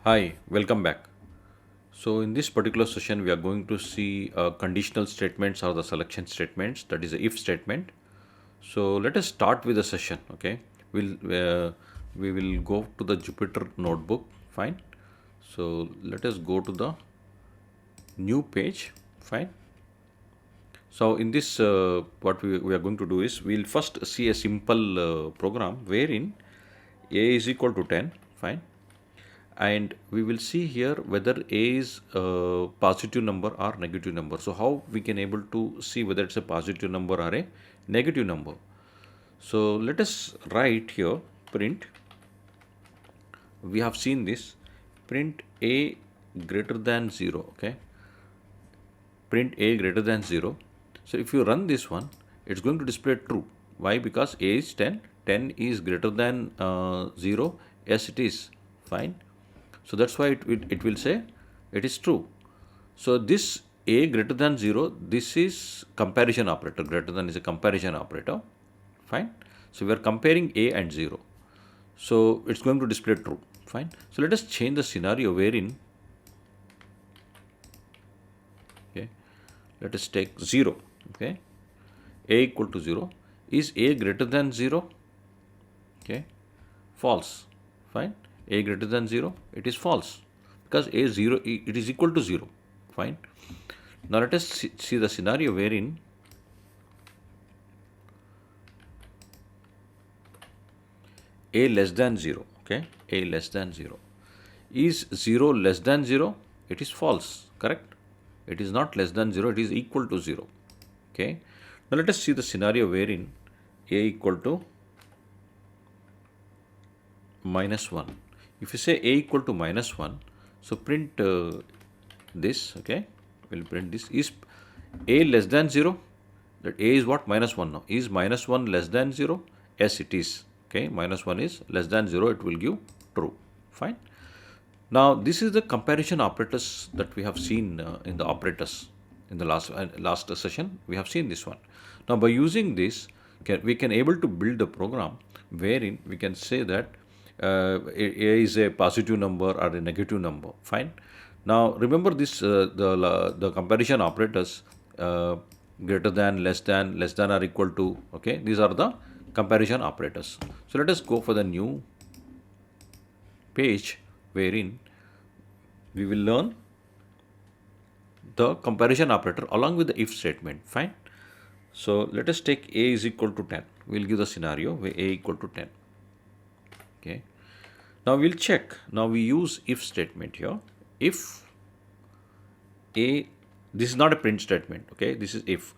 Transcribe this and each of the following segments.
Hi, welcome back. So, in this particular session, we are going to see conditional statements or the selection statements, that is, the if statement. So, let us start with the session. Okay, we will go to the Jupyter notebook. Fine. So, let us go to the new page. Fine. So, in this, what we are going to do is we'll first see a simple program wherein a is equal to 10. Fine, and we will see here whether a is a positive number or negative number. So how we can able to see whether it's a positive number or a negative number. So let us write here print. We have seen this print a greater than 0. Okay, print a greater than 0. So if you run this one, it's going to display true. Why? Because a is 10, 10 is greater than 0. Yes, it is. Fine. So that's why it will say it is true. So this a greater than 0, this is comparison operator. Greater than is a comparison operator. Fine. So we are comparing a and 0. So it's going to display true. Fine. So let us change the scenario wherein, okay, let us take 0. Okay, a equal to 0. Is a greater than 0? Okay, false. Fine. A greater than 0, it is false because a 0, it is equal to 0. Fine. Now let us see the scenario wherein a less than 0. Okay, a less than 0. Is 0 less than 0? It is false. Correct. It is not less than 0, it is equal to 0. Okay. Now let us see the scenario wherein a equal to minus 1. If you say a equal to minus 1, so print this. Okay, we'll print this. Is a less than 0? That a is what? Minus 1 now. Is minus 1 less than 0? Yes, it is. Okay, minus 1 is less than 0, it will give true. Fine. Now this is the comparison operators that we have seen in the operators in the last session. We have seen this one. Now by using this, we can able to build a program wherein we can say that a is a positive number or a negative number. Fine. Now remember this the comparison operators, greater than, less than or equal to. Okay, these are the comparison operators. So let us go for the new page wherein we will learn the comparison operator along with the if statement. Fine. So let us take a is equal to 10. We'll give the scenario where a equal to 10. Okay. Now we'll check. Now we use if statement here. If a, this is not a print statement. Okay, this is if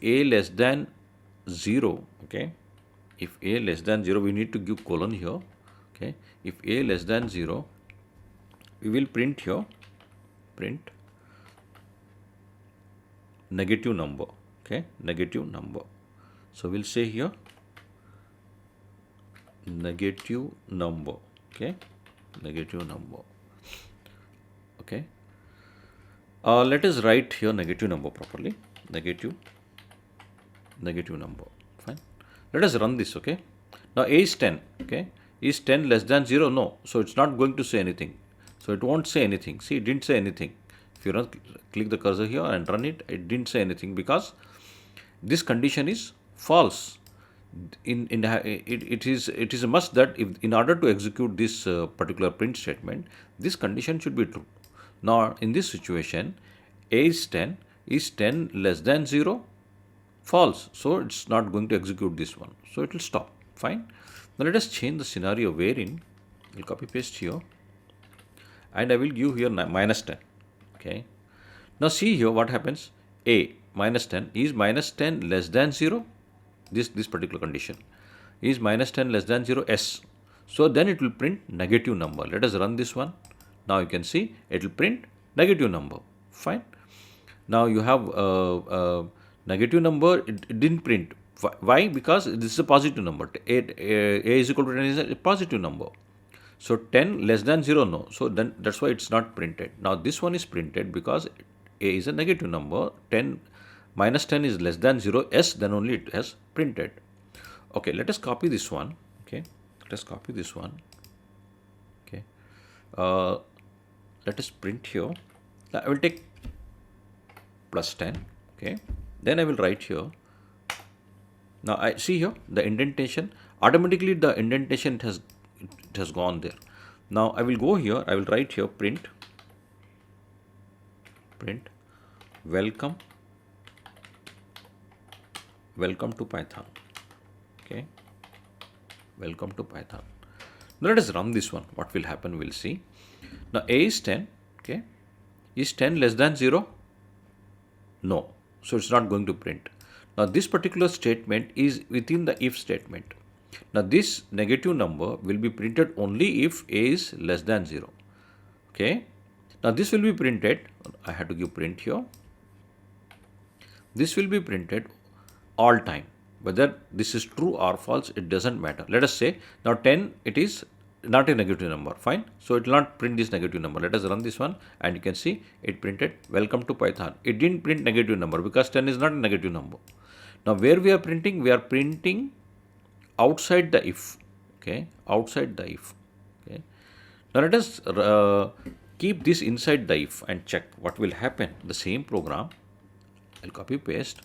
a less than 0. Okay, if a less than 0, we need to give colon here. Okay, if a less than 0, we will print here, print negative number. Okay, negative number. So we'll say here negative number. Okay, negative number. Okay, let us write here negative number properly. Negative number. Fine. Let us run this. Okay, now a is 10. Okay, is 10 less than 0? No, so it's not going to say anything. So it won't say anything. See, it didn't say anything. If you run, click the cursor here and run it, it didn't say anything because this condition is false. It is a must that if in order to execute this particular print statement, this condition should be true. Now in this situation, a is 10. Is 10 less than 0? False. So it's not going to execute this one. So it will stop. Fine. Now let us change the scenario wherein we'll copy paste here and I will give here minus 10. Okay. Now see here what happens. A minus 10. Is minus 10 less than 0? This particular condition. Is minus 10 less than 0? Yes. So then it will print negative number. Let us run this one. Now you can see it will print negative number. Fine. Now you have negative number, it didn't print. Why? Because this is a positive number. A is equal to 10 is a positive number. So 10 less than 0, no. So then that's why it's not printed. Now this one is printed because a is a negative number. 10 minus 10 is less than 0. Yes, then only it has printed. Okay, let us copy this one. Okay, let us copy this one. Okay, let us print here. Now I will take plus 10. Okay. Then I will write here. Now I see here the indentation. Automatically the indentation it has gone there. Now I will go here. I will write here print welcome to Python. Okay. Welcome to Python. Now let us run this one. What will happen? We'll see. Now a is 10. Okay. Is 10 less than 0? No. So it's not going to print. Now this particular statement is within the if statement. Now this negative number will be printed only if a is less than 0. Okay. Now this will be printed. I have to give print here. This will be printed all time. Whether this is true or false, it doesn't matter. Let us say now 10, it is not a negative number. Fine. So it will not print this negative number. Let us run this one and you can see it printed welcome to Python. It didn't print negative number because 10 is not a negative number. Now where we are printing? We are printing outside the if. Okay. Outside the if. Okay. Now let us keep this inside the if and check what will happen. The same program. I'll copy paste.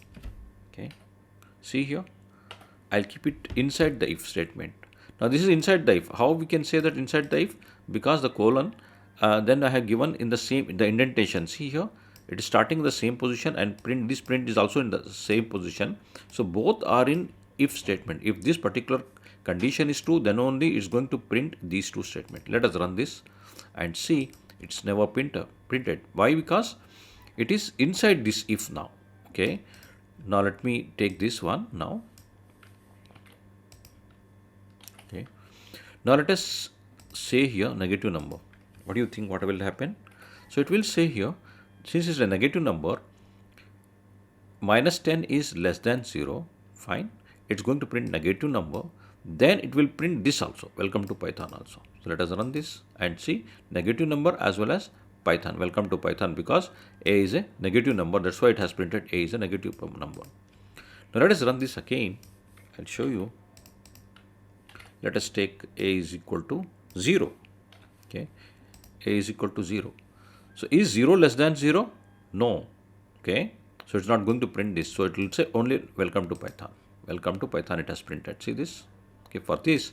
Okay. See here. I'll keep it inside the if statement. Now this is inside the if. How we can say that inside the if? Because the colon, then I have given in the indentation. See here, it is starting in the same position and this print is also in the same position. So both are in if statement. If this particular condition is true, then only it's going to print these two statements. Let us run this and see it's never printed. Why? Because it is inside this if now. Okay. Now let me take this one now. Okay. Now let us say here negative number. What do you think? What will happen? So it will say here, since it's a negative number, minus 10 is less than 0. Fine. It's going to print negative number. Then it will print this also. Welcome to Python also. So let us run this and see negative number as well as Python. Welcome to Python, because a is a negative number. That's why it has printed a is a negative number. Now let us run this again. I'll show you. Let us take a is equal to 0. Okay. A is equal to 0. So is 0 less than 0? No. Okay. So it's not going to print this. So it will say only welcome to Python. Welcome to Python it has printed. See this? Okay. For this.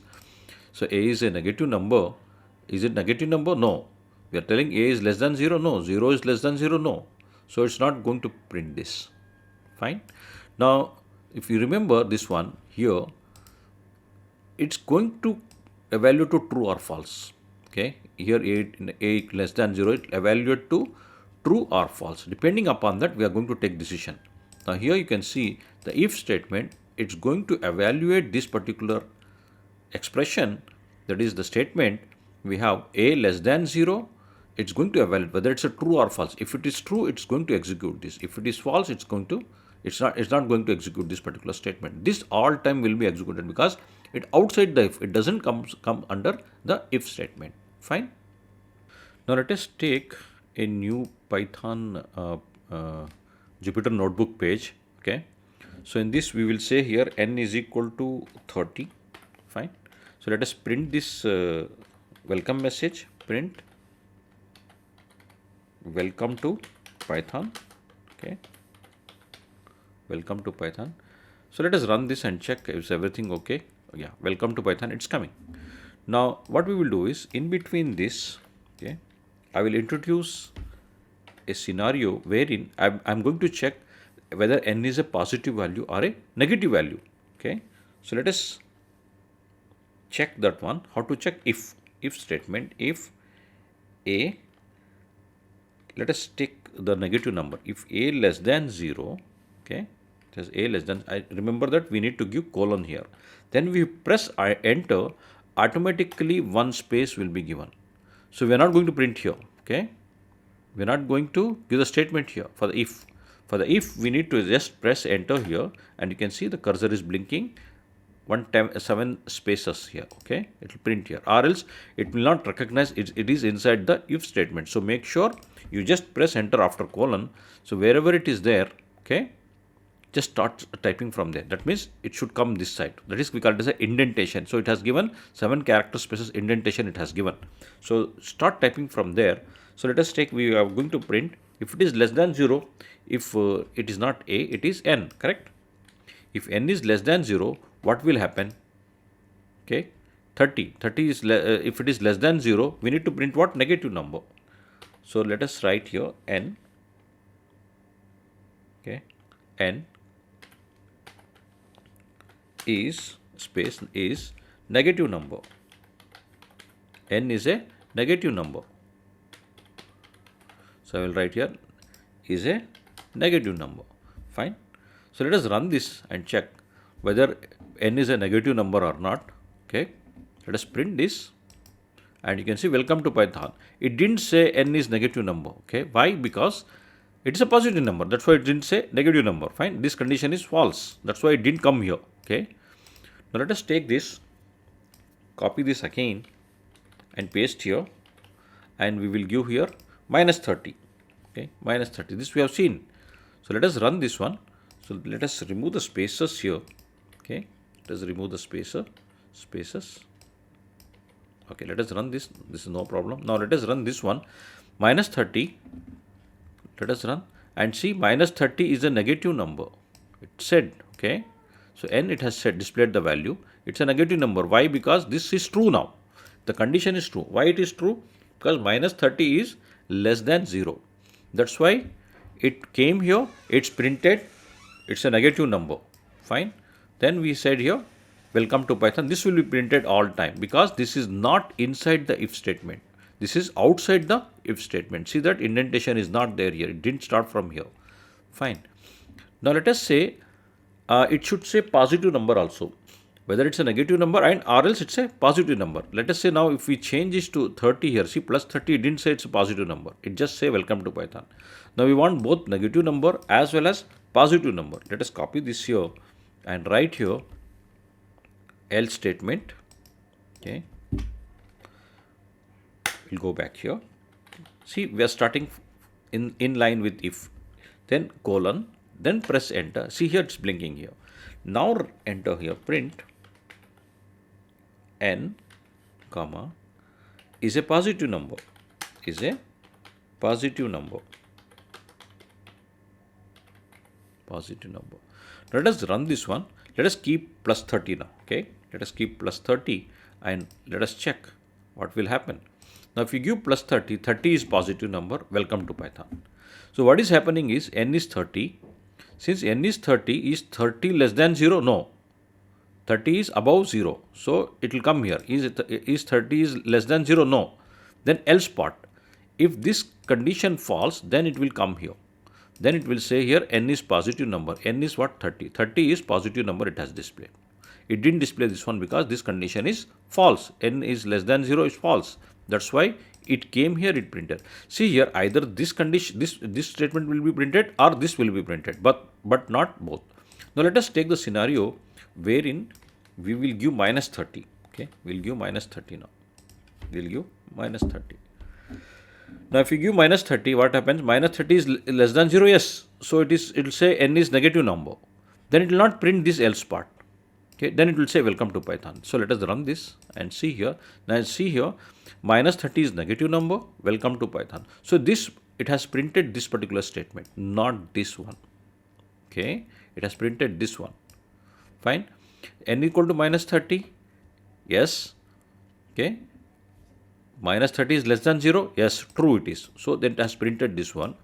So a is a negative number. Is it negative number? No. We are telling a is less than 0? No. 0 is less than 0? No. So it's not going to print this. Fine. Now, if you remember this one here, it's going to evaluate to true or false. Okay. Here a less than 0, it evaluate to true or false. Depending upon that, we are going to take decision. Now here you can see the if statement, it's going to evaluate this particular expression. That is the statement. We have a less than 0. It's going to evaluate whether it's a true or false. If it is true, it's going to execute this. If it is false, it's not going to execute this particular statement. This all time will be executed because it outside the if. It doesn't come under the if statement. Fine. Now let us take a new Python Jupyter notebook page. Okay. So in this we will say here n is equal to 30. Fine. So let us print this welcome message. Print welcome to Python. Okay. Welcome to Python. So let us run this and check is everything okay. Yeah, welcome to Python, it's coming. Now what we will do is in between this, okay, I will introduce a scenario wherein I'm going to check whether n is a positive value or a negative value. Okay. So let us check that one. How to check? If statement, if a, let us take the negative number. If a less than 0, okay, it has a less than, I remember that we need to give colon here. Then we press enter, automatically one space will be given. So we are not going to print here. Okay. We are not going to give the statement here for the if. For the if, we need to just press enter here, and you can see the cursor is blinking. 7 spaces here. Okay. It will print here, or else it will not recognize it is inside the if statement. So make sure you just press enter after colon. So wherever it is there, okay, just start typing from there. That means it should come this side. That is, we call it as an indentation. So it has given 7 character spaces indentation it has given. So start typing from there. So let us take, we are going to print, if it is less than 0, if it is not a, it is n, correct? If n is less than 0, what will happen? Okay, 30 is, if it is less than 0, we need to print what? Negative number. So let us write here n, okay, n is space is negative number. N is a negative number. So I will write here is a negative number. Fine. So let us run this and check whether n is a negative number or not. Okay. Let us print this and you can see welcome to Python. It didn't say n is negative number. Okay. Why? Because it is a positive number. That's why it didn't say negative number. Fine. This condition is false. That's why it didn't come here. Okay. Now let us take this, copy this again and paste here, and we will give here minus 30. Okay, minus 30. This we have seen. So let us run this one. So let us remove the spaces here. Okay, let us remove the spaces. Okay, let us run this. This is no problem. Now let us run this one. Minus 30. Let us run and see minus 30 is a negative number. It said, okay. So n, it has said, displayed the value. It's a negative number. Why? Because this is true now. The condition is true. Why it is true? Because minus 30 is less than 0. That's why it came here. It's printed. It's a negative number. Fine. Then we said here, welcome to Python. This will be printed all time because this is not inside the if statement. This is outside the if statement. See that indentation is not there here. It didn't start from here. Fine. Now let us say, it should say positive number also, whether it's a negative number and or else it's a positive number. Let us say now if we change this to 30 here, see plus 30, it didn't say it's a positive number. It just say welcome to Python. Now we want both negative number as well as positive number. Let us copy this here and write here else statement. Okay. We'll go back here. See, we are starting in line with if, then colon, then press enter. See here it's blinking here. Now enter here print n comma is a positive number, is a positive number. Positive number. Let us run this one. Let us keep plus 30 now. Okay. Let us keep plus 30 and let us check what will happen. Now if you give plus 30, 30 is positive number. Welcome to Python. So what is happening is n is 30. Since n is 30, is 30 less than 0? No. 30 is above 0. So it will come here. Is 30 is less than 0? No. Then else part. If this condition false, then it will come here. Then it will say here n is positive number. N is what? 30. 30 is positive number it has displayed. It didn't display this one because this condition is false. N is less than 0 is false. That's why it came here, it printed. See here, either this condition, this statement will be printed or this will be printed, but not both. Now let us take the scenario wherein we will give minus 30. Okay, we'll give minus 30 now. We'll give minus 30. Now if you give minus 30, what happens? Minus 30 is less than 0, yes. So it will say n is negative number. Then it will not print this else part. Okay, then it will say welcome to Python. So let us run this and see here. Now see here, minus 30 is negative number, welcome to Python. So this, it has printed this particular statement, not this one. Okay, it has printed this one. Fine. N equal to minus 30, yes. Okay, minus 30 is less than 0, yes, true it is. So that has printed this one,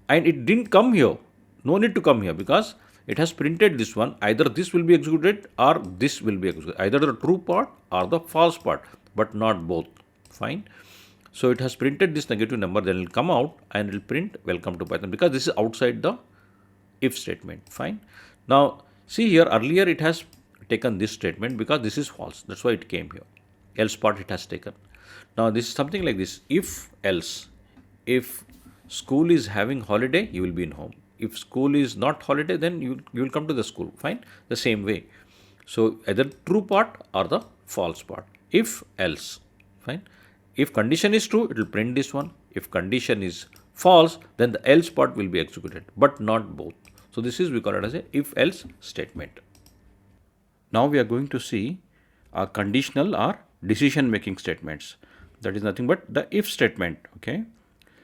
and it didn't come here. No need to come here because it has printed this one. Either this will be executed or this will be executed. Either the true part or the false part, but not both. Fine. So it has printed this negative number, then it will come out and it will print welcome to Python because this is outside the if statement. Fine. Now see here, earlier it has taken this statement because this is false. That's why it came here. Else part it has taken. Now this is something like this. If else, if school is having holiday, you will be in home. If school is not holiday, then you will come to the school. Fine. The same way. So either true part or the false part. If else. Fine. If condition is true, it will print this one. If condition is false, then the else part will be executed, but not both. So this is, we call it as a if else statement. Now we are going to see a conditional or decision making statements. That is nothing but the if statement. Okay.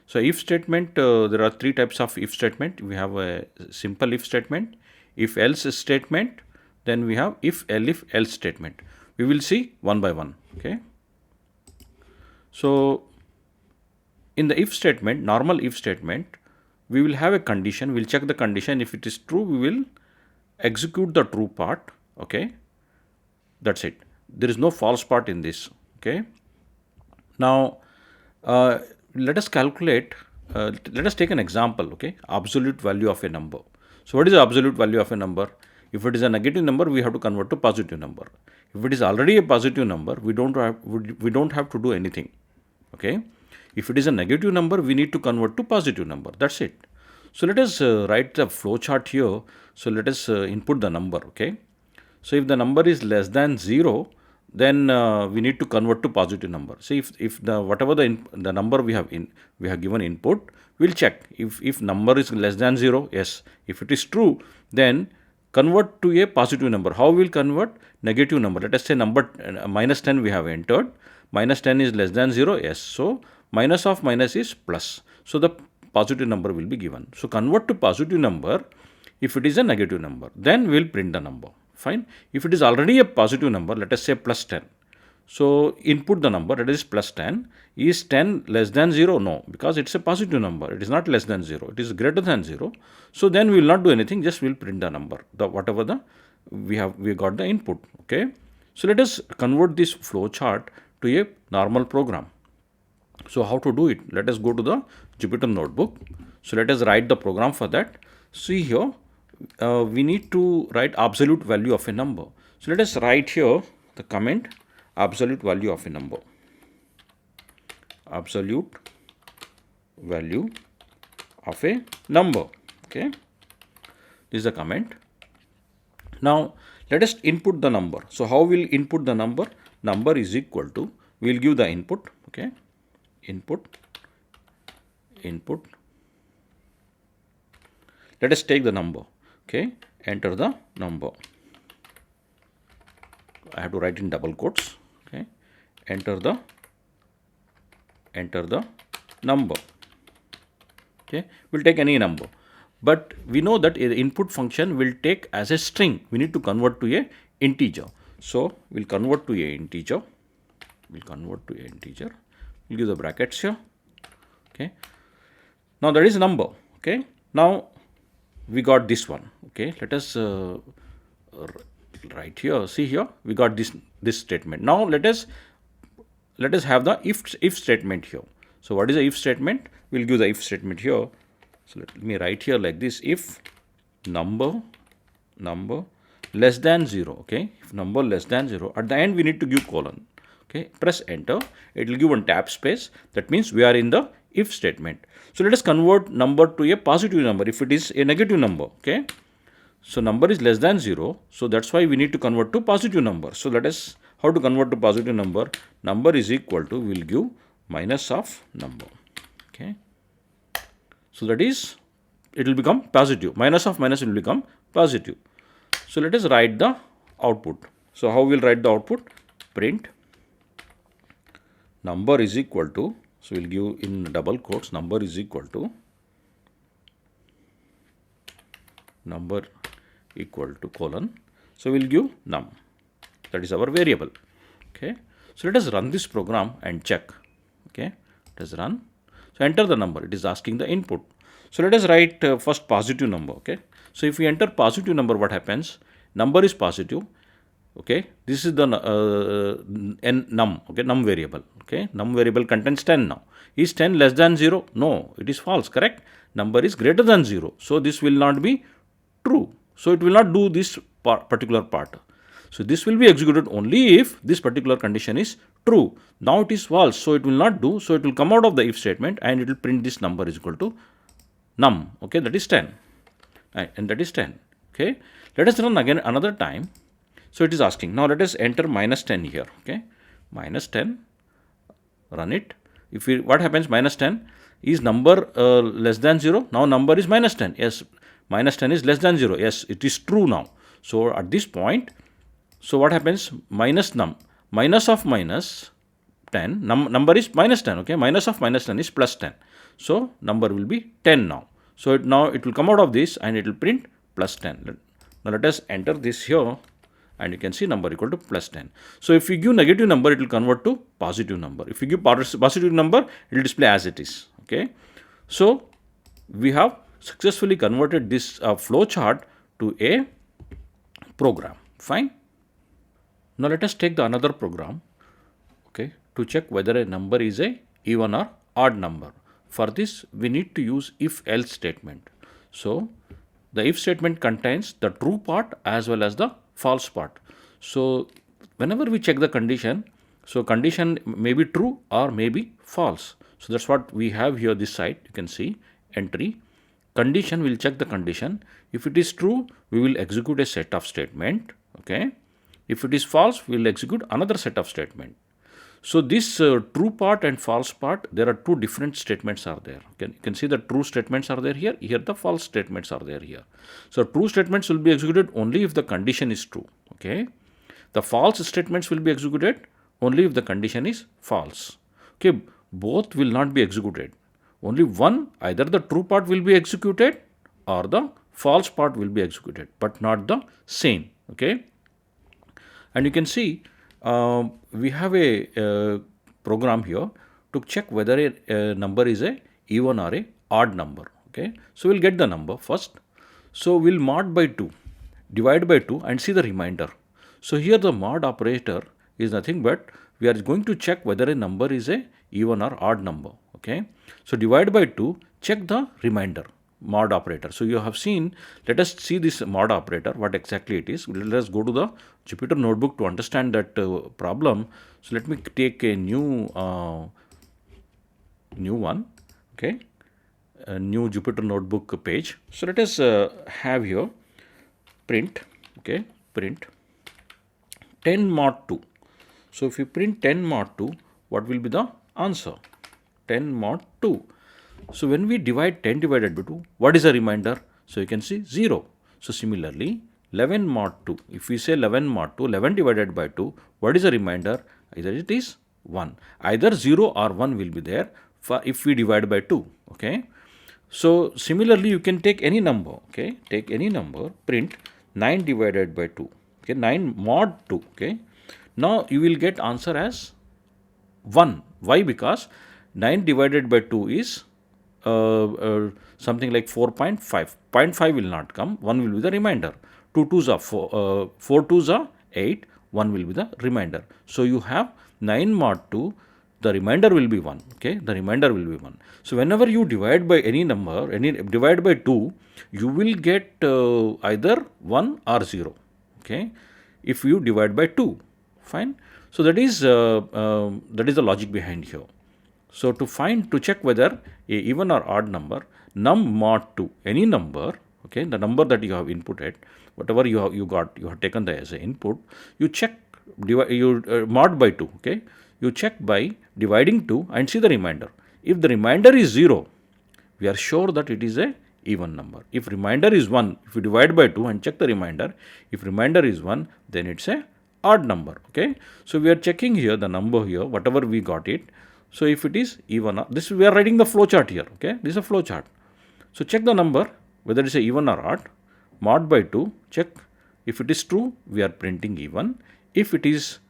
So if statement, there are three types of if statement. We have a simple if statement, if else statement, then we have if else statement. We will see one by one. Okay. So in the if statement, normal if statement, we will have a condition. We'll check the condition. If it is true, we will execute the true part. Okay. That's it. There is no false part in this. Okay. Now, let us calculate, let us take an example, okay, absolute value of a number. So what is the absolute value of a number? If it is a negative number, we have to convert to positive number. If it is already a positive number, we don't have to do anything, okay. If it is a negative number, we need to convert to positive number. That's it. So let us write the flow chart here. So let us input the number, okay. So if the number is less than 0, then we need to convert to positive number. So if the whatever the number we have given input, we'll check if number is less than 0, yes. If it is true, then convert to a positive number. How will convert? Negative number. Let us say number minus 10 we have entered. Minus 10 is less than 0, yes. So minus of minus is plus. So the positive number will be given. So convert to positive number if it is a negative number. Then we'll print the number. Fine. If it is already a positive number, let us say plus 10. So input the number, that is plus 10. Is 10 less than 0? No, because it's a positive number. It is not less than 0. It is greater than 0. So then we will not do anything, just we will print the number, whatever we got the input. Okay. So let us convert this flow chart to a normal program. So how to do it? Let us go to the Jupyter notebook. So let us write the program for that. See here, we need to write absolute value of a number. So let us write here the comment absolute value of a number. Absolute value of a number. Okay. This is the comment. Now let us input the number. So how will input the number? Number is equal to, we will give the input. Okay. Input. Let us take the number. Okay. Enter the number. I have to write in double quotes. Okay. Enter the number. Okay. We'll take any number. But we know that the input function will take as a string. We need to convert to a integer. So we'll convert to a integer. We'll give the brackets here. Okay. Now that is number. Okay. Now we got this one. Okay. Let us write here. See here, we got this statement. Now let us have the if statement here. So what is the if statement? We'll give the if statement here. So let me write here like this: if number less than 0. Okay. If number less than 0, at the end we need to give colon. Okay. Press enter. It will give one tab space. That means we are in the if statement. So let us convert number to a positive number if it is a negative number. Okay. So number is less than 0. So that's why we need to convert to positive number. So let us, how to convert to positive number? Number is equal to, we'll give minus of number. Okay. So that is, it will become positive. Minus of minus will become positive. So let us write the output. So how we'll write the output? Print number is equal to, so we'll give in double quotes, number is equal to number equal to colon. So we'll give num. That is our variable. Okay. So let us run this program and check. Okay. Let us run. So enter the number. It is asking the input. So let us write first positive number. Okay. So if we enter positive number, what happens? Number is positive. Okay. This is the num. Okay. Num variable. Okay. Num variable contains 10 now. Is 10 less than 0? No. It is false. Correct. Number is greater than 0. So this will not be true. So it will not do this particular part. So this will be executed only if this particular condition is true. Now it is false. So it will not do. So it will come out of the if statement and it will print this number is equal to num. Okay. That is 10. And that is 10. Okay. Let us run again another time. So it is asking. Now let us enter minus 10 here. Okay. Minus 10. Run it. If we, what happens? Minus 10 is number less than 0. Now number is minus 10. Yes. Minus 10 is less than 0. Yes, it is true now. So at this point, so what happens? Minus num. Minus of minus 10. Number is minus 10. Okay. Minus of minus 10 is plus 10. So number will be 10 now. So now it will come out of this and it will print plus 10. Now let us enter this here, and you can see number equal to plus 10. So if you give negative number, it will convert to positive number. If you give positive number, it will display as it is. Okay. So we have successfully converted this flow chart to a program. Fine. Now let us take the another program, okay, to check whether a number is a even or odd number. For this, we need to use if-else statement. So the if statement contains the true part as well as the false part. So whenever we check the condition, so condition may be true or may be false. So that's what we have here this side. You can see entry condition, will check the condition. If it is true, we will execute a set of statement. Okay. If it is false, we will execute another set of statement. So this true part and false part, there are two different statements are there. You can see the true statements are there here. Here the false statements are there here. So true statements will be executed only if the condition is true. Okay. The false statements will be executed only if the condition is false. Okay. Both will not be executed. Only one, either the true part will be executed or the false part will be executed, but not the same. Okay. And you can see we have a program here to check whether a number is a even or a odd number. Okay. So we'll get the number first. So we'll mod by 2, divide by 2 and see the remainder. So here the mod operator is nothing but we are going to check whether a number is a even or odd number. Okay. So divide by 2, check the remainder, mod operator. So you have seen, let us see this mod operator, what exactly it is. Let us go to the Jupyter notebook to understand that problem. So let me take a new one. Okay. A new Jupyter notebook page. So let us have here print. Okay. Print 10 mod 2. So if you print 10 mod 2, what will be the answer? 10 mod 2. So when we divide 10 divided by 2, what is the remainder? So you can see 0. So similarly, 11 mod 2. If we say 11 mod 2, 11 divided by 2, what is the remainder? Either it is 1. Either 0 or 1 will be there for if we divide by 2. Okay. So similarly, you can take any number. Okay. Take any number, print 9 divided by 2. Okay. 9 mod 2. Okay. Now you will get answer as 1. Why? Because 9 divided by 2 is something like 4.5. 0.5 will not come. 1 will be the remainder. 2 2s are 4. 4 2s are 8. 1 will be the remainder. So you have 9 mod 2. The remainder will be 1. Okay. The remainder will be 1. So whenever you divide by any number, divide by 2, you will get either 1 or 0. Okay. If you divide by 2. Fine. So that is the logic behind here. So to check whether a even or odd number, num mod 2, any number, okay, the number that you have inputted, whatever you have taken the as an input, you check mod by 2, okay, you check by dividing 2 and see the remainder. If the remainder is 0, we are sure that it is a even number. If remainder is 1, if you divide by 2 and check the remainder, if remainder is 1, then it's a odd number. Okay. So we are checking here the number here, whatever we got it. So if it is even, this we are writing the flow chart here. Okay. This is a flow chart. So check the number, whether it's a even or odd. Mod by 2, check. If it is true, we are printing even. If it is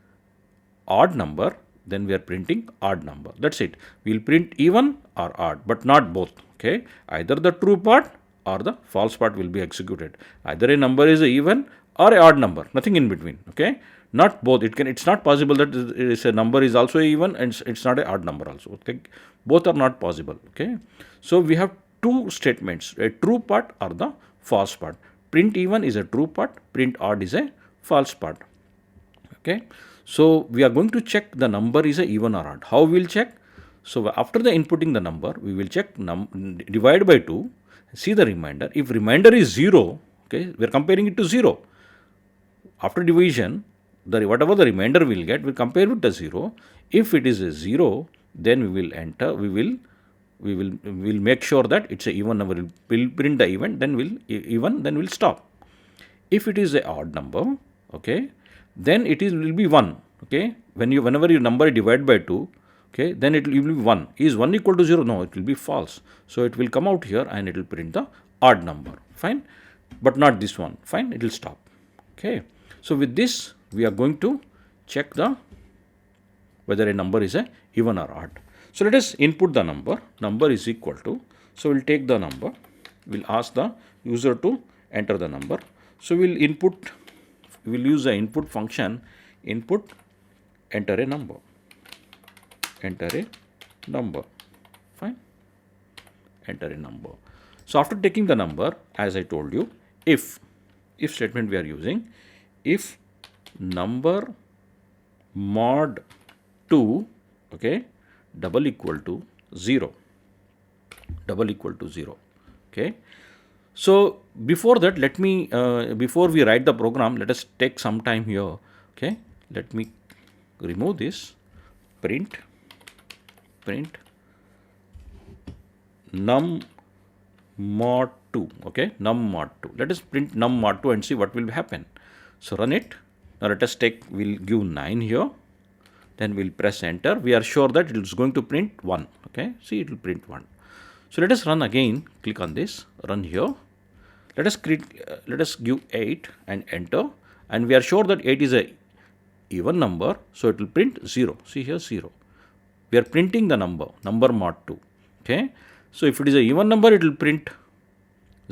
odd number, then we are printing odd number. That's it. We will print even or odd, but not both. Okay. Either the true part or the false part will be executed. Either a number is a even or a odd number, nothing in between. Okay. Not both. It's not possible that it's a number is also even and it's not a odd number also. Okay. Both are not possible. Okay. So we have two statements, a true part or the false part. Print even is a true part, print odd is a false part. Okay. So we are going to check the number is a even or odd. How we will check? So after the inputting the number, we will check divide by 2, see the remainder. If remainder is 0, okay, we are comparing it to 0. After division, whatever the remainder we will get, we will compare with the 0. If it is a 0, then we will enter, we will make sure that it's a even number. We'll print the even, then we'll stop. If it is a odd number, okay, then will be 1. Okay, whenever your number is divided by 2, okay, then it will be 1. Is 1 equal to 0? No, it will be false. So it will come out here and it will print the odd number. Fine. But not this one. Fine. It will stop. Okay. So with this, we are going to check the whether a number is a even or odd. So let us input the number. Number is equal to. So we'll take the number. We'll ask the user to enter the number. So we'll use the input function, input, enter a number. Enter a number. Fine. Enter a number. So after taking the number, as I told you, if statement we are using, if number mod 2, okay, double equal to 0. Double equal to 0. Okay. So before that, let me, before we write the program, let us take some time here. Okay. Let me remove this. Print num mod 2. Okay. Num mod 2. Let us print num mod 2 and see what will happen. So run it. Now let us take, we'll give 9 here. Then we'll press enter. We are sure that it is going to print 1. Okay. See, it will print 1. So let us run again. Click on this. Run here. Let us give 8 and enter. And we are sure that 8 is a even number. So it will print 0. See here 0. We are printing the number mod 2. Okay. So if it is a even number, it will print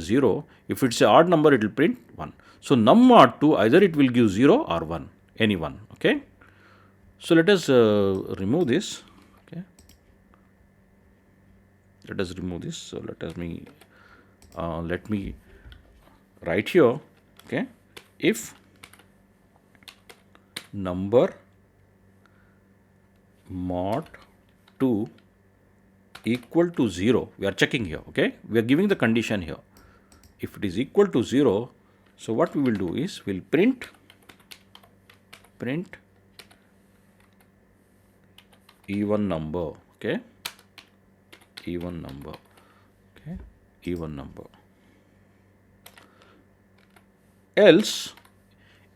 0. If it's an odd number, it will print 1. So num mod 2, either it will give 0 or 1. Any one. Okay. So let us remove this. Okay. Let us remove this. So let me write here. Okay. If number mod 2 equal to 0, we are checking here. Okay. We are giving the condition here. If it is equal to 0, so what we will do is we'll print even number. Okay. Even number. Okay. Even number. Else,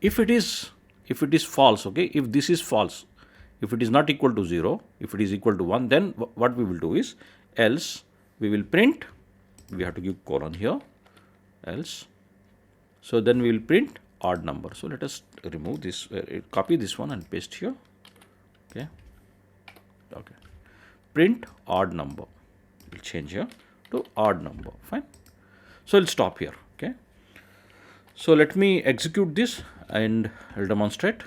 if it is false, okay, if this is false, if it is not equal to 0, if it is equal to 1, then what we will do is, else we will print, we have to give colon here, else. So then we will print odd number. So let us remove this, copy this one and paste here. Okay. Okay. Print odd number. We'll change here to odd number. Fine. So I'll stop here. Okay. So let me execute this and I'll demonstrate.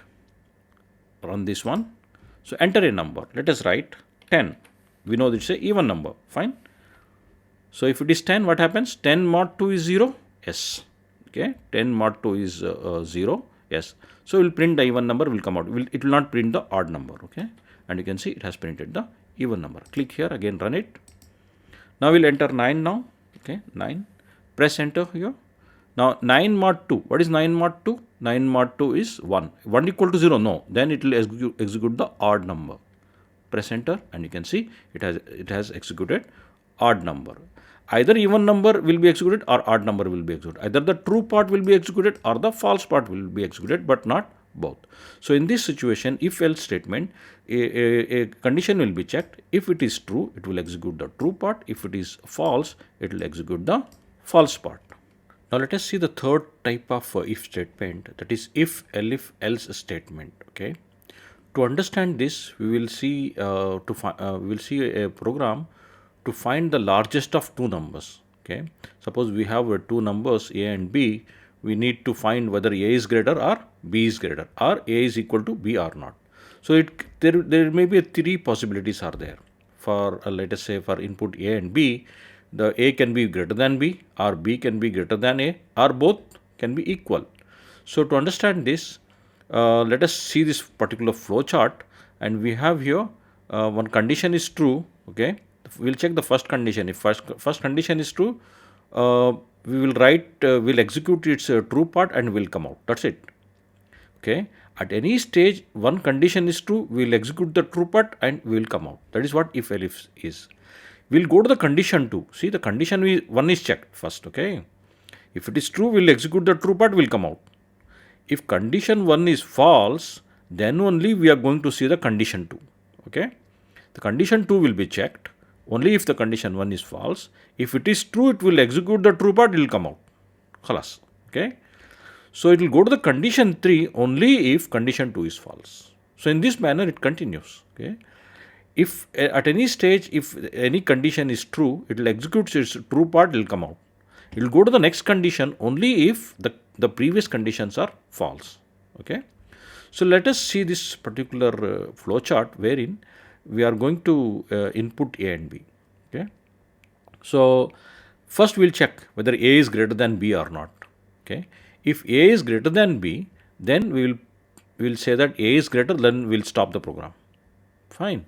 Run this one. So enter a number. Let us write 10. We know this is an even number. Fine. So if it is 10, what happens? 10 mod 2 is 0. Yes. Okay. 10 mod 2 is 0. Yes. So we'll print the even number will come out. It will not print the odd number. Okay. And you can see it has printed the even number. Click here again, run it. Now we'll enter 9 now. Okay. 9. Press enter here. Now 9 mod 2. What is 9 mod 2? 9 mod 2 is 1. 1 equal to 0? No. Then it will execute the odd number. Press enter and you can see it has executed odd number. Either even number will be executed or odd number will be executed. Either the true part will be executed or the false part will be executed, but not both. So in this situation, if else statement, a condition will be checked. If it is true, it will execute the true part. If it is false, it will execute the false part. Now let us see the third type of if statement, that is if else statement. Okay. To understand this, we will see we will see a program to find the largest of two numbers. Okay. Suppose we have two numbers A and B. We need to find whether A is greater or B is greater, or A is equal to B or not. So there may be three possibilities are there for let us say for input A and B. The A can be greater than B, or B can be greater than A, or both can be equal. So to understand this, let us see this particular flow chart, and we have here one condition is true. Okay, we'll check the first condition. If first condition is true, we will write, we'll execute its true part and will come out. That's it. Okay. At any stage, one condition is true, we'll execute the true part and we will come out. That is what if else is. We'll go to the condition 2. See, the condition 1 is checked first. Okay. If it is true, we'll execute the true part, will come out. If condition 1 is false, then only we are going to see the condition 2. Okay. The condition 2 will be checked only if the condition 1 is false. If it is true, it will execute the true part, it will come out. Khalas. Okay. So it will go to the condition 3 only if condition 2 is false. So in this manner it continues. Okay. If at any stage, if any condition is true, it will execute its true part, it will come out. It will go to the next condition only if the previous conditions are false. Okay. So let us see this particular flow chart wherein we are going to input A and B. Okay. So first we'll check whether A is greater than B or not. Okay. If A is greater than B, then we will say that A is greater, then we'll stop the program. Fine.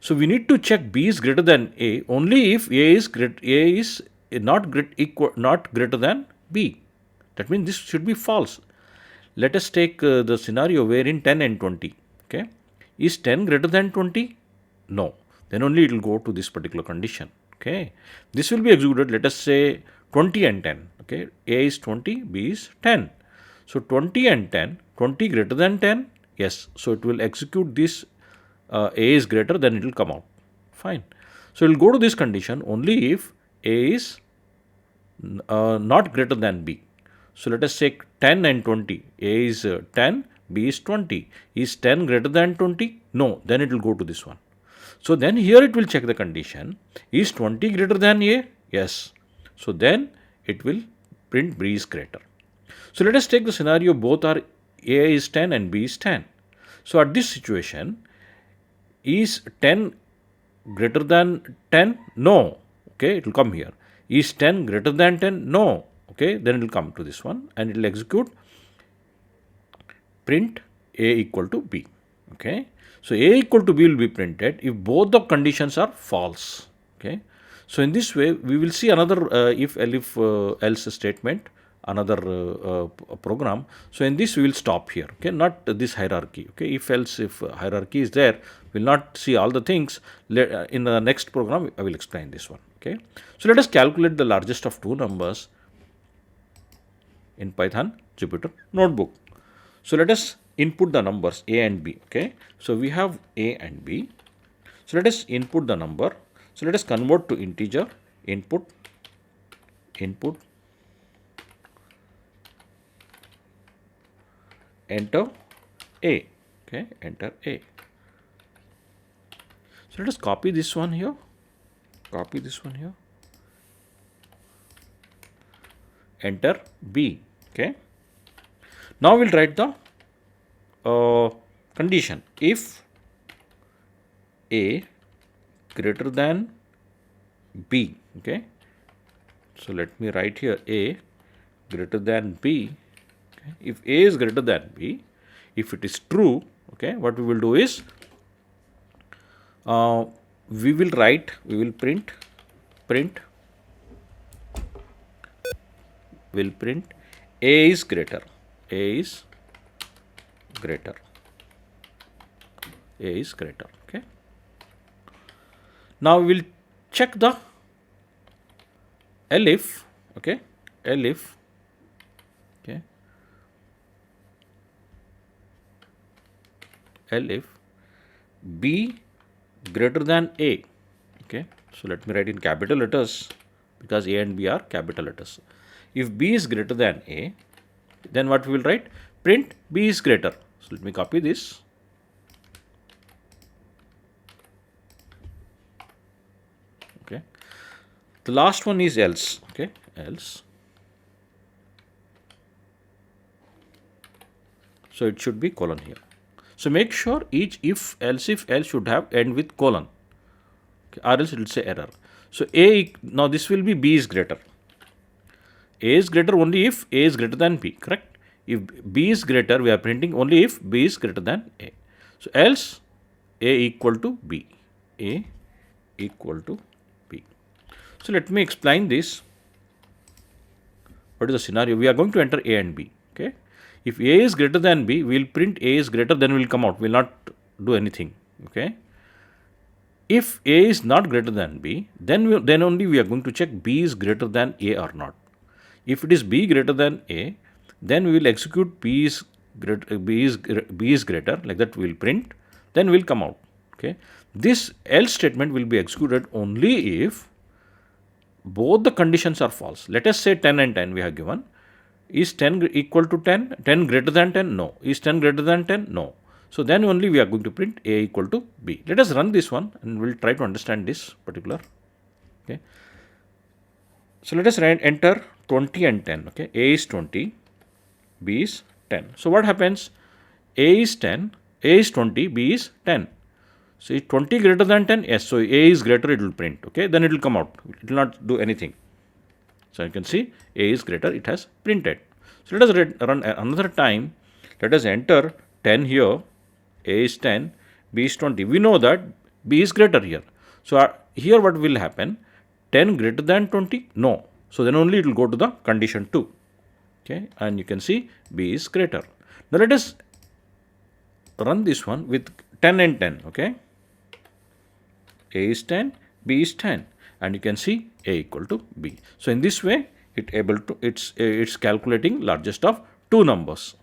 So we need to check B is greater than A only if A is not greater than B. That means this should be false. Let us take the scenario wherein 10 and 20. Okay. Is 10 greater than 20? No. Then only it will go to this particular condition. Okay. This will be executed. Let us say 20 and 10. Okay. A is 20, B is 10. So 20 and 10, 20 greater than 10? Yes. So it will execute this. A is greater, then it will come out. Fine. So it will go to this condition only if A is not greater than B. So let us say 10 and 20. A is 10, B is 20. Is 10 greater than 20? No. Then it will go to this one. So then here it will check the condition. Is 20 greater than A? Yes. So then it will print B is greater. So let us take the scenario both are A is 10 and B is 10. So at this situation, is 10 greater than 10? No. Okay, it will come here. Is 10 greater than 10? No. Okay, then it will come to this one and it will execute print A equal to B. Okay, so A equal to B will be printed if both the conditions are false. Okay, so in this way we will see another if else statement, another program. So in this we will stop here. Okay, not this hierarchy. Okay, if hierarchy is there, we will not see all the things. In the next program I will explain this one. Okay, so let us calculate the largest of two numbers in Python Jupyter Notebook. So let us input the numbers A and B. Okay, so we have A and B. So let us input the number. So let us convert to integer. Input enter A. Okay, enter A. So let us copy this one here. Enter B. Okay. Now we'll write the condition. If A greater than B. Okay. So let me write here A greater than B. Okay. If A is greater than B, if it is true, okay, what we will do is we will print A is greater. Okay. Now we will check the elif. Okay. Okay. Elif B greater than A. Okay. So let me write in capital letters because A and B are capital letters. If B is greater than A, then what we will write? Print B is greater. So let me copy this. Okay. The last one is else. Okay. Else. So it should be colon here. So make sure each if else should have end with colon. Okay. Or else it will say error. So now this will be B is greater. A is greater only if A is greater than B, correct? If B is greater, we are printing only if B is greater than A. So else A equal to B. A equal to B. So let me explain this. What is the scenario? We are going to enter A and B. Okay. If A is greater than B, we will print A is greater, then we will come out. We will not do anything. Okay. If A is not greater than B, then only we are going to check B is greater than A or not. If it is B greater than A, then we will execute B is greater, like that we will print, then we will come out. Okay, this else statement will be executed only if both the conditions are false. Let us say 10 and 10 we have given. Is 10 equal to 10? 10 greater than 10? No. Is 10 greater than 10? No. So then only we are going to print A equal to B. Let us run this one and we'll try to understand this particular. Okay. So let us enter 20 and 10. Okay. A is 20, B is 10. So what happens? A is 10, A is 20, B is 10. So is 20 greater than 10? Yes. So A is greater, it will print. Okay. Then it will come out. It will not do anything. So you can see A is greater, it has printed. So let us run another time. Let us enter 10 here. A is 10, B is 20. We know that B is greater here. So here what will happen? 10 greater than 20? No. So then only it will go to the condition 2. Okay. And you can see B is greater. Now let us run this one with 10 and 10. Okay. A is 10, B is 10. And you can see A equal to B. So in this way, it's calculating largest of two numbers.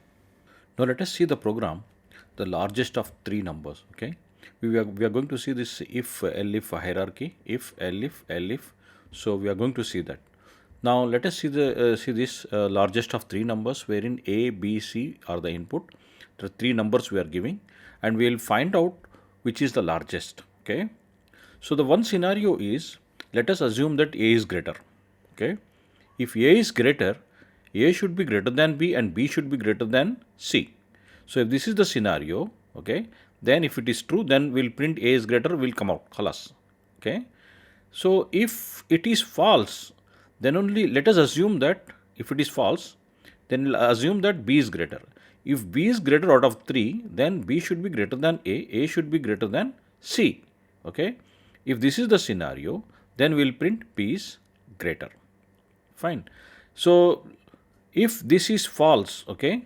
Now let us see the program, the largest of three numbers. Okay, we are going to see this if elif hierarchy, if elif. So we are going to see that. Now let us see this largest of three numbers, wherein A, B, C are the input. There are three numbers we are giving, and we will find out which is the largest. Okay. So the one scenario is, let us assume that A is greater. Okay. If A is greater, A should be greater than B and B should be greater than C. So if this is the scenario, okay, then if it is true, then we'll print A is greater, will come out, khalas. Okay. So if it is false, then only let us assume that if it is false, then we'll assume that B is greater. If B is greater out of 3, then B should be greater than A should be greater than C. Okay. If this is the scenario, then we'll print B is greater. Fine. So if this is false, okay,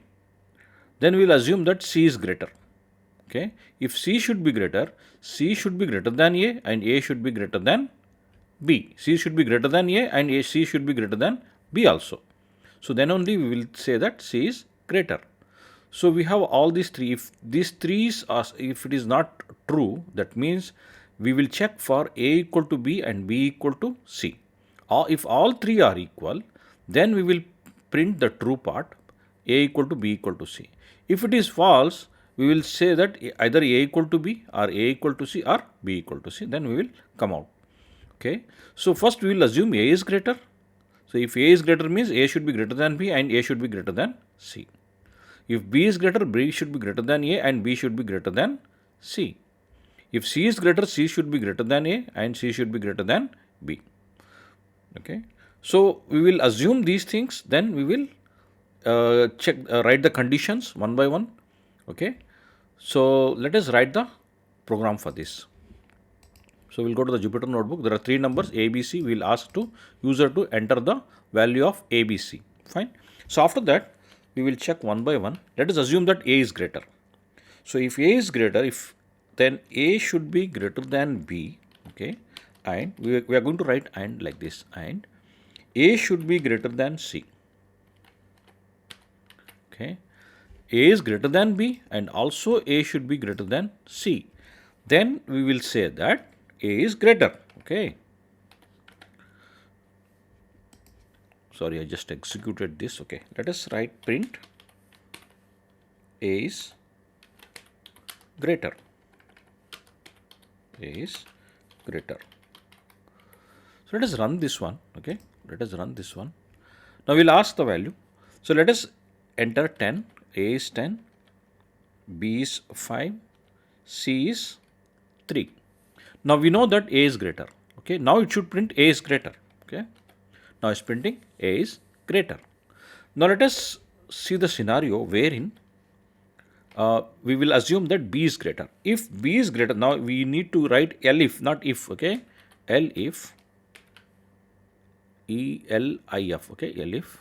then we'll assume that C is greater. Okay. If C should be greater, C should be greater than A and A should be greater than B. C should be greater than A and C should be greater than B also. So then only we will say that C is greater. So we have all these three. If these three are, if it is not true, that means we will check for A equal to B and B equal to C. Or if all three are equal, then we will print the true part, A equal to B equal to C. If it is false, we will say that either A equal to B or A equal to C or B equal to C. Then we will come out. Okay. So first we will assume A is greater. So if A is greater means A should be greater than B and A should be greater than C. If B is greater, B should be greater than A and B should be greater than C. If C is greater, C should be greater than A and C should be greater than B. Okay. So we will assume these things, then we will write the conditions one by one. Okay. So let us write the program for this. So we'll go to the Jupyter notebook. There are three numbers A, B, C. We'll ask to user to enter the value of A, B, C. Fine. So after that, we will check one by one. Let us assume that A is greater. So if A is greater, then A should be greater than B. Okay. And we are going to write and like this, and A should be greater than C. Okay. A is greater than B and also A should be greater than C. Then we will say that A is greater. Okay. Sorry, I just executed this. Okay. Let us write print A is greater. A is greater. So let us run this one. Okay. Let us run this one. Now we'll ask the value. So let us enter 10. A is 10. B is 5. C is 3. Now we know that A is greater. Okay. Now it should print A is greater. Okay. Now it's printing A is greater. Now let us see the scenario wherein we will assume that B is greater. If B is greater, now we need to write elif, not if. Okay. Elif, ELIF. Okay. Elif.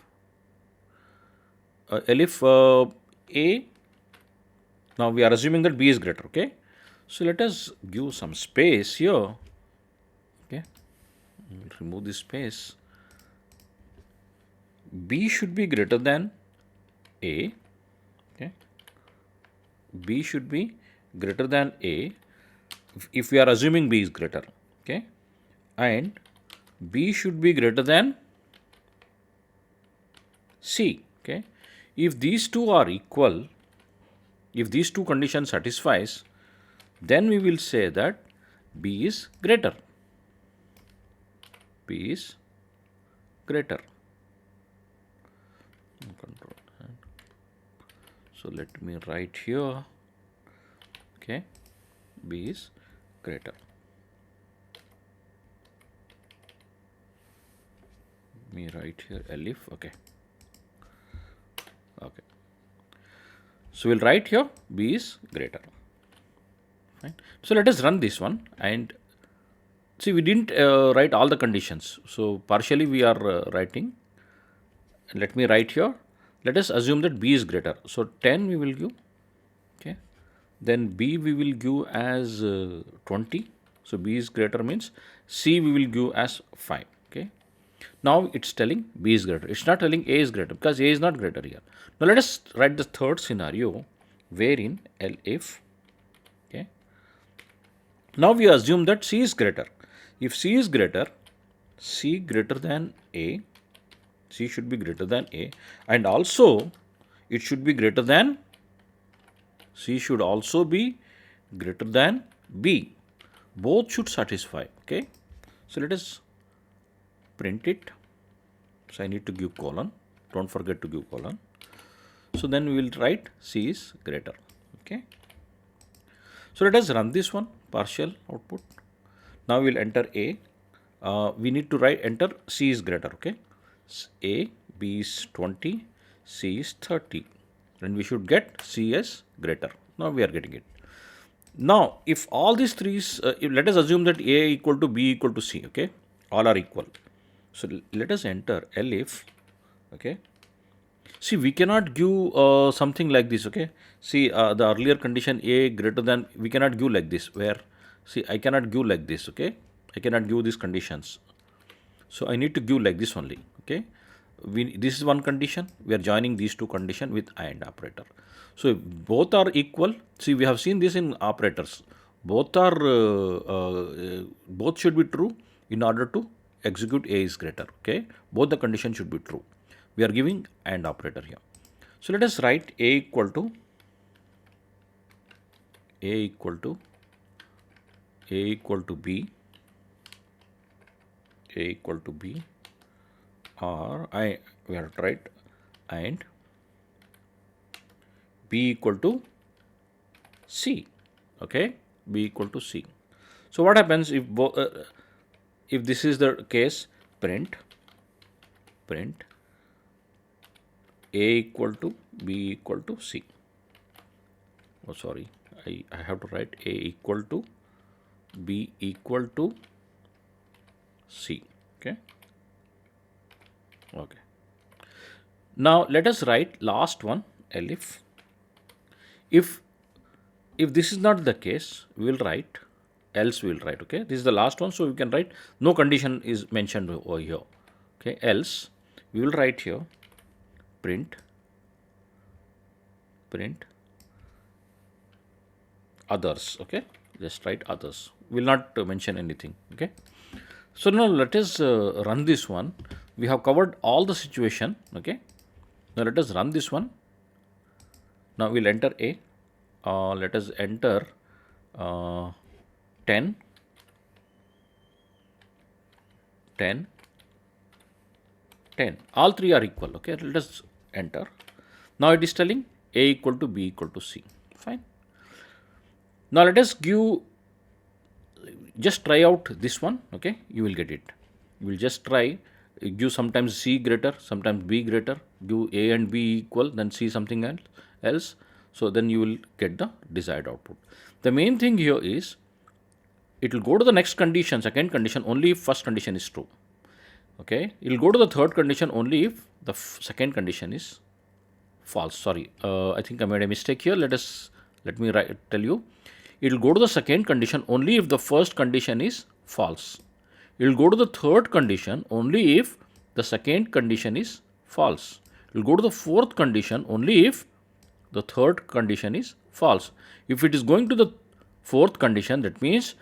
Elif A. Now we are assuming that B is greater. Okay. So let us give some space here. Okay. We'll remove this space. B should be greater than A. Okay. B should be greater than A. if we are assuming B is greater, okay, and B should be greater than C, okay. If these two are equal, if these two conditions satisfies, then we will say that B is greater. B is greater. Control. So let me write here, okay, B is greater. Me write here elif, okay. Okay. So we'll write here B is greater. Fine. So let us run this one and see, we didn't write all the conditions. So partially we are writing. Let me write here. Let us assume that B is greater. So 10 we will give, okay. Then B we will give as 20. So B is greater means C we will give as 5, okay. Now it's telling B is greater. It's not telling A is greater because A is not greater here. Now let us write the third scenario wherein elif, okay. Now we assume that C is greater. If C is greater, C greater than A, C should be greater than A, and also it should be greater than, C should also be greater than B. Both should satisfy, okay. So let us print it. So I need to give colon. Don't forget to give colon. So then we will write C is greater, okay. So let us run this one, partial output. Now we will enter A. We need to enter C is greater, okay. A, B is 20, C is 30. Then we should get C as greater. Now we are getting it. Now if all these three, let us assume that A equal to B equal to C, okay. All are equal. So let us enter elif, okay. See, we cannot give something like this, okay. See, the earlier condition A greater than, we cannot give like this, where, see, I cannot give like this, okay. I cannot give these conditions. So I need to give like this only, okay. This is one condition. We are joining these two conditions with AND operator. So if both are equal, see, we have seen this in operators. Both are, both should be true in order to execute A is greater, okay. Both the conditions should be true. We are giving AND operator here. So let us write A equal to B, A equal to B, or we have to write and B equal to C, okay, B equal to C. So what happens if this is the case, print A equal to B equal to C. Oh, sorry, I have to write A equal to B equal to C, okay. Okay. Now let us write last one, elif. If this is not the case, we will write, else we will write, okay. This is the last one, so we can write no condition is mentioned over here, okay. Else we will write here print others, okay. Just write others. We will not mention anything, okay. So now let us run this one. We have covered all the situation, okay. Now let us run this one. Now we'll enter A. Let us enter 10, 10, 10. All three are equal, okay. Let us enter. Now it is telling A equal to B equal to C. Fine. Now let us just try out this one, okay. You will get it. You will just try, give sometimes C greater, sometimes B greater, give A and B equal, then C something else. So then you will get the desired output. The main thing here is, it will go to the next condition, second condition, only if first condition is true, okay. It will go to the third condition only if the second condition is false. Sorry, I think I made a mistake here. Let me tell you. It will go to the second condition only if the first condition is false. It will go to the third condition only if the second condition is false. It will go to the fourth condition only if the third condition is false. If it is going to the fourth condition, that means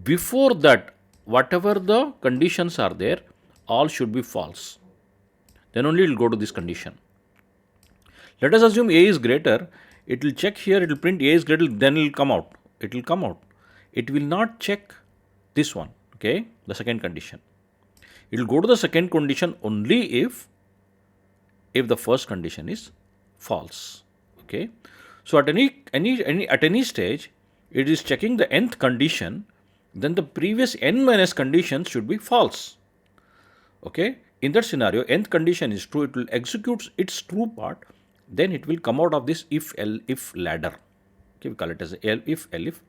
before that, whatever the conditions are there, all should be false. Then only it will go to this condition. Let us assume A is greater. It will check here, it will print A is greater, then it will come out. It will come out. It will not check this one, okay, the second condition. It will go to the second condition only if the first condition is false, okay. So at any stage, it is checking the nth condition, then the previous n minus conditions should be false, okay. In that scenario, nth condition is true, it will execute its true part, then it will come out of this if ladder, okay. We call it as if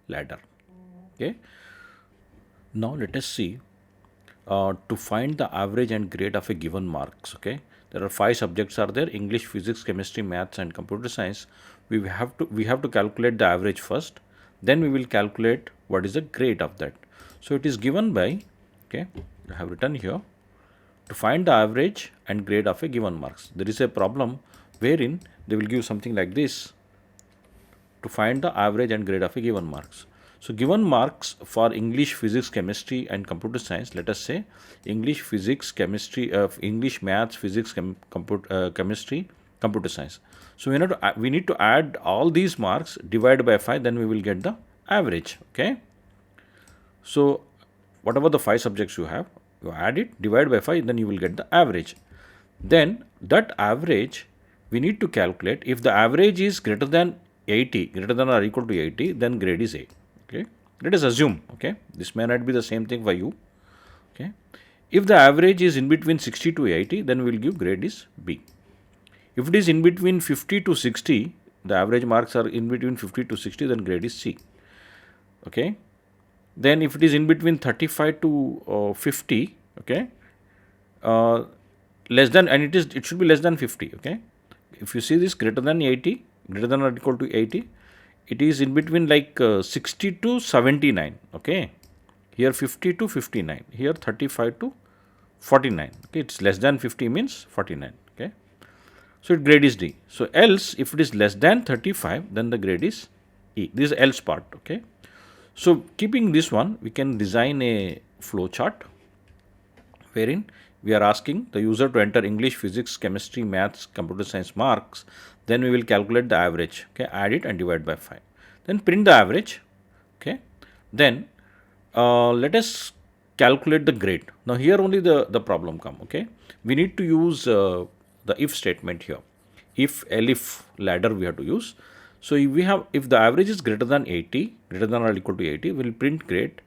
ladder, okay. Now let us see to find the average and grade of a given marks, okay. There are 5 subjects are there: English, physics, chemistry, maths and computer science. We have to calculate the average first, then we will calculate what is the grade of that. So it is given by, okay, I have written here, to find the average and grade of a given marks. There is a problem wherein they will give something like this: to find the average and grade of a given marks. So given marks for English, physics, chemistry and computer science, let us say English, physics, chemistry, English, maths, physics, chemistry, computer science. So we need to add all these marks, divide by 5, then we will get the average, okay. So whatever the 5 subjects you have, you add it, divide by 5, then you will get the average. Then that average we need to calculate. If the average is greater than 80, greater than or equal to 80, then grade is A, okay. Let us assume, okay, this may not be the same thing for you, okay. If the average is in between 60 to 80, then we will give grade is B. If it is in between 50 to 60, the average marks are in between 50 to 60, then grade is C, okay. Then if it is in between 35 to 50, okay, less than, and it should be less than 50, okay. If you see this greater than 80, greater than or equal to 80, it is in between like 60 to 79, okay. Here 50 to 59, here 35 to 49, okay. It's less than 50 means 49, okay. So it grade is D. So else, if it is less than 35, then the grade is E. This is else part, okay. So keeping this one, we can design a flow chart wherein we are asking the user to enter English, physics, chemistry, maths, computer science marks. Then we will calculate the average, okay, add it and divide by 5. Then print the average, okay. Then let us calculate the grade. Now here only the problem come, okay. We need to use the if statement here. If, elif, ladder we have to use. So if the average is greater than 80, greater than or equal to 80, we will print grade,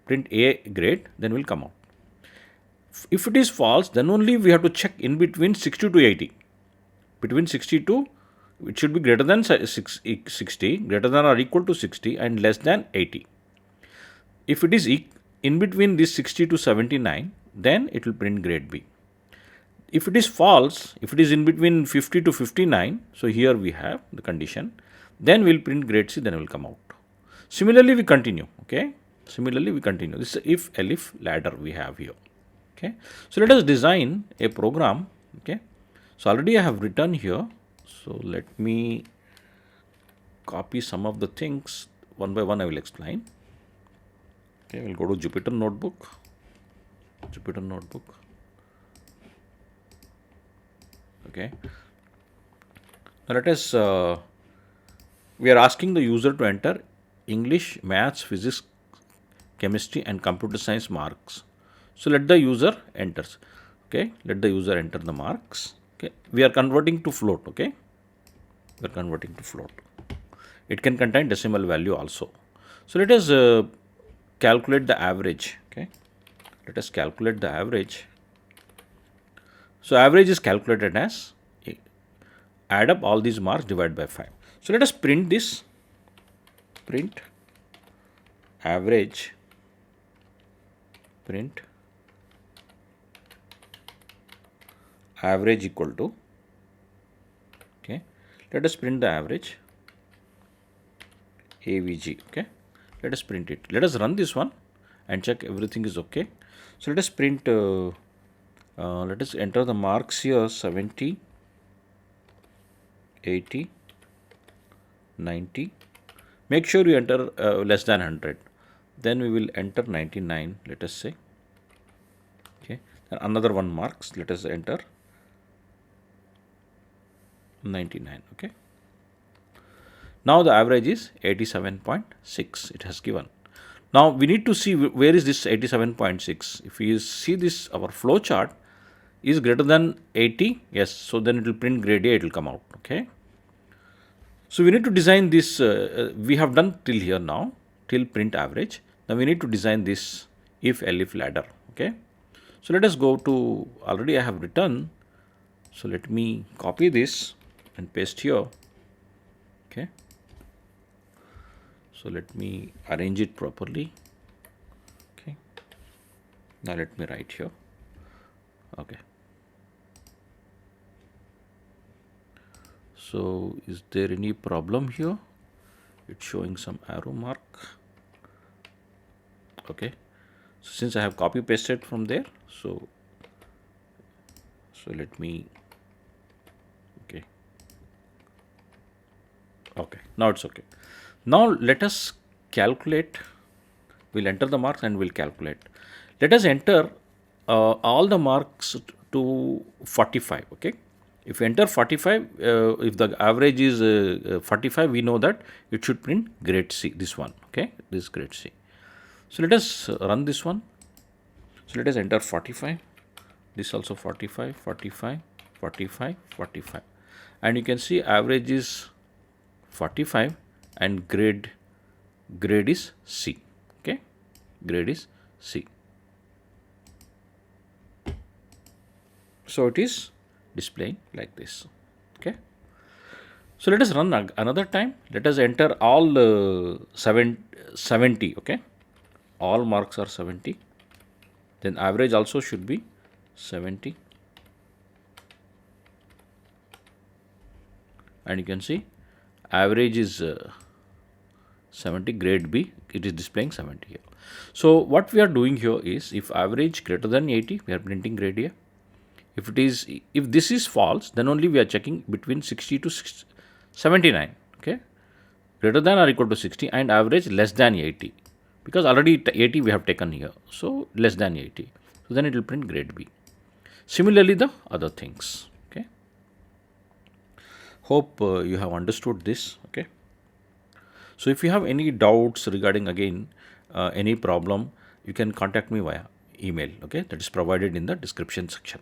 print A grade, then will come out. If it is false, then only we have to check in between 60 to 80. Between 60 to, it should be greater than 60, greater than or equal to 60 and less than 80. If it is in between this 60 to 79, then it will print grade B. If it is false, if it is in between 50 to 59, so here we have the condition, then we will print grade C, then it will come out. Similarly, we continue, okay. Similarly, we continue. This is if, elif, ladder we have here, okay. So let us design a program, okay. So already I have written here. So let me copy some of the things one by one. I will explain. Okay, we'll go to Jupyter Notebook. Jupyter Notebook. Okay. Now let us. We are asking the user to enter English, maths, physics, chemistry, and computer science marks. So let the user enters. Okay. Let the user enter the marks. Okay. We are converting to float. Okay. We are converting to float. It can contain decimal value also. So let us calculate the average. Okay. Let us calculate the average. So average is calculated as add up all these marks, divide by 5. So let us print this. Print average. Print average equal to, okay, let us print the average AVG, okay. Let us print it. Let us run this one and check everything is okay. So let us print, let us enter the marks here: 70, 80, 90, Make sure you enter less than 100. Then we will enter 99, let us say. Okay. And another one marks, let us enter 99. Okay. Now the average is 87.6, it has given. Now we need to see where is this 87.6. If you see this, our flow chart is greater than 80, yes, so then it will print grade A, it will come out. Okay. So we need to design this, we have done till here now, till print average. Now we need to design this if elif ladder. Okay. So let us go to, already I have written, so let me copy this and paste here. Okay. So let me arrange it properly. Okay. Now let me write here. Okay. So is there any problem here? It's showing some arrow mark. Okay. So since I have copy pasted from there, so let me, okay. Okay. Now it's okay. Now let us calculate. We'll enter the marks and we'll calculate. Let us enter all the marks to 45. Okay. If we enter 45, if the average is 45, we know that it should print grade C, this one. Okay. This is grade C. So let us run this one. So let us enter 45. This also 45, 45, 45, 45. And you can see average is 45 and grade is C. Okay. Grade is C. So it is displaying like this. Okay. So let us run another time. Let us enter all 70. Okay. All marks are 70. Then average also should be 70. And you can see average is 70, grade B, it is displaying 70 here. So what we are doing here is, if average greater than 80, we are printing grade A. If this is false, then only we are checking between 60 to 79. Okay. Greater than or equal to 60 and average less than 80. Because already 80 we have taken here. So less than 80. So then it will print grade B. Similarly, the other things. Okay. Hope you have understood this. Okay. So if you have any doubts regarding again any problem, you can contact me via email. Okay. That is provided in the description section.